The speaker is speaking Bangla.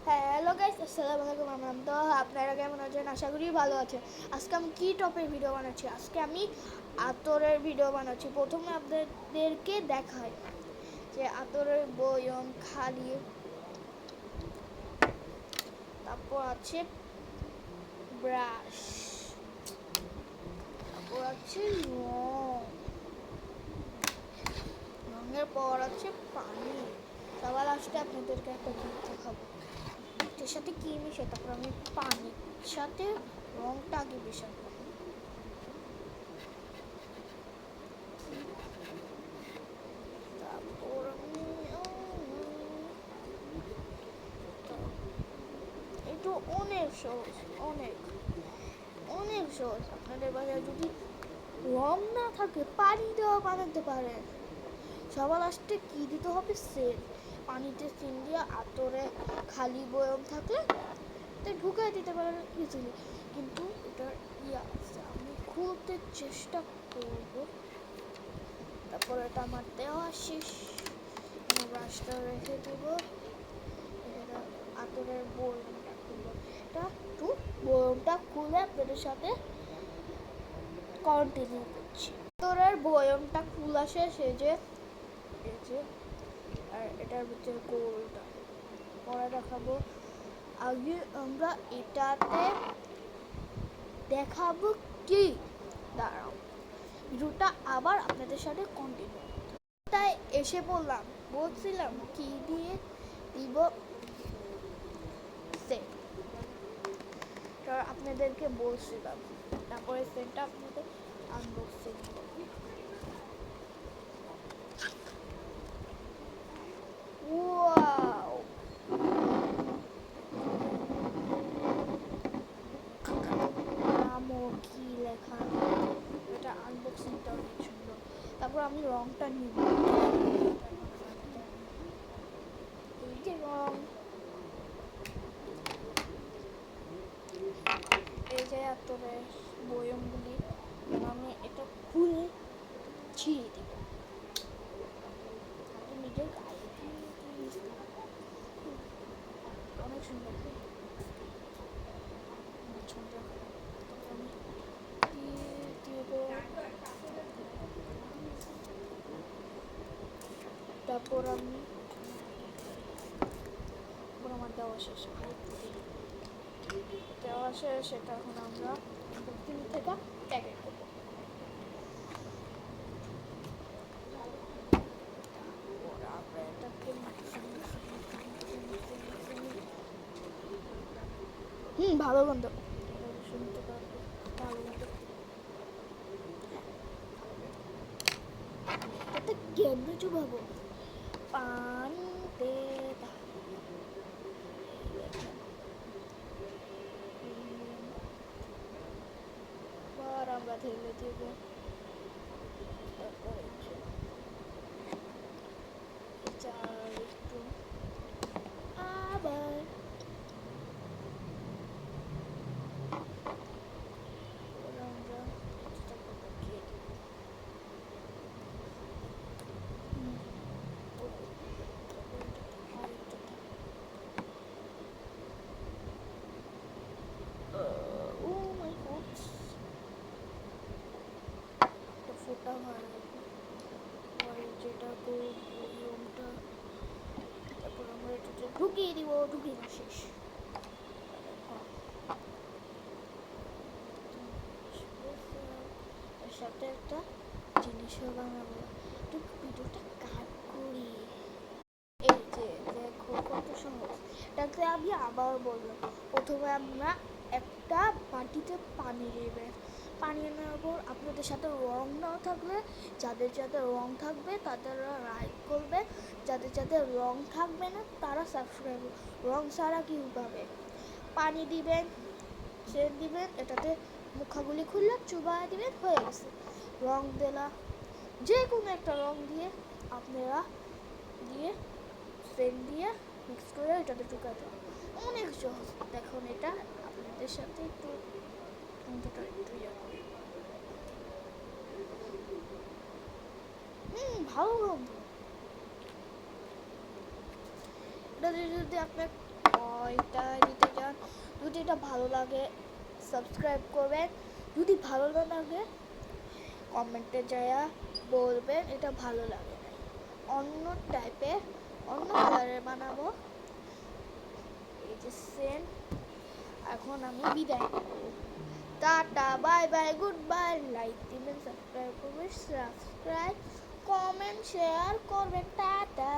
হ্যালো গাইস, আসসালামু আলাইকুম। তো আপনারা কেমন আছেন? আশা করি ভালো আছেন। আজকে আমি কি টপিক ভিডিও বানাচ্ছি? আজকে আমি আতরের ভিডিও বানাচ্ছি। প্রথমে আপনাদেরকে দেখাই যে আতরের বয়ম খালি, তারপর আছে ব্রাশ, তারপর আছে রঙের পর আছে পানি। সবার লাস্টে আপনাদেরকে একটা জিনিস দেখাবো, এর সাথে কি মিশে, তারপর আমি পানির সাথে রংটা আগে মেশাবো। তারপর আমি একটু অনেক সহজ, অনেক অনেক সহজ। আপনাদের বাসায় যদি রং না থাকে পানি দেওয়া বানাতে পারেন। সবার লাস্টে কি দিতে হবে? সেন্ট। পানিতে সেন্ট দিয়ে আতরে খালি বয়ম থাকলে তাই ঢুকাই দিতে পারেন ইজিলি। কিন্তু এটার আছে, আমি খুলতে চেষ্টা করব। তারপরে এটা আমার দেওয়া শেষ, আমি ব্রাশটা রেখে দেব। এটা আতরের বয়মটা খুলবো, এটা একটু বয়মটা খুলে আপনাদের সাথে কন্টিনিউ করছি। আতরের বয়মটা খোলা শেষ, এই যে আর এটার ভিতরে গোলটা পরে দেখাবো। আগে আমরা এটাতে দেখাবো কি, দাঁড়াও ভিডিওটা আবার আপনাদের সাথে কন্টিনিউ। তাই এসে বললাম, বলছিলাম কি দিয়ে দিব সেন্ট, আপনাদেরকে বলছিলাম। তারপরে সেন্টটা আপনাদের আনবক্সিং করব। ওয়াও, নামও কি লেখা, এটা আনবক্সিংটা অনেক সুন্দর। তারপর আমি রংটা নিব, এই যে রং, এই যে আতরের বয়মগুলি, আমি এটা খুলে ছিঁড়ে দিব। আমি নিজের গায়ে অনেক সুন্দর সুন্দর। তারপর আমি আমার দেওয়া শেষ, দেওয়া শেষ। সেটা এখন আমরা তিন থেকে প্যাকেট করবো। ভালো গন্ধ, শুনতে পারবো ভালো গন্ধ। এটাতে কেমনে চুবাবো? পানিতে আমরা ঢেলে দেব। তারপরে একটু আবার আমরা ফোটা হয় যেটা রুমটা, তারপর আমরা এটাতে ঢুকিয়ে দিব, ঢুকিয়ে না শেষ। এর সাথে একটা জিনিসও বানাবো, একটু ভিডিওটা কাট করি। এই যে দেখো কত সহজ। এটাকে আমি আবার বলবো, প্রথমে আমরা একটা বাটিতে পানি নেবেন। পানি নেওয়ার পর আপনাদের সাথে রং না থাকলে, যাদের যাদের রং থাকবে তারা লাইক করবে, যাদের যাদের রং থাকবে না তারা সাবস্ক্রাইব। রং ছাড়া কীভাবে? পানি দিবেন, সেন্ট দিবেন, এটাতে মুখাগুলি খুললে চুবাই দিবেন, হয়ে গেছে। রং দিলা, যে কোনো একটা রং দিয়ে আপনারা দিয়ে সেন্ট দিয়ে মিক্স করে এটাতে ঢুকাতে হবে। অনেক সহজ। দেখুন এটা আপনাদের সাথে একটু ভালো গন্ধ। এটাতে যদি আপনার এটা দিতে চান, যদি এটা ভালো লাগে সাবস্ক্রাইব করবেন, যদি ভালো না লাগে কমেন্টে যায়া বলবেন এটা ভালো লাগে না, অন্য টাইপের অন্য কালারের বানাবো। এই যে সেম। এখন আমি বিদায় নেব, tata bye bye good bye. Like দিবেন, সাবস্ক্রাইব করবেন, কমেন্ট শেয়ার করবেন, টাটা।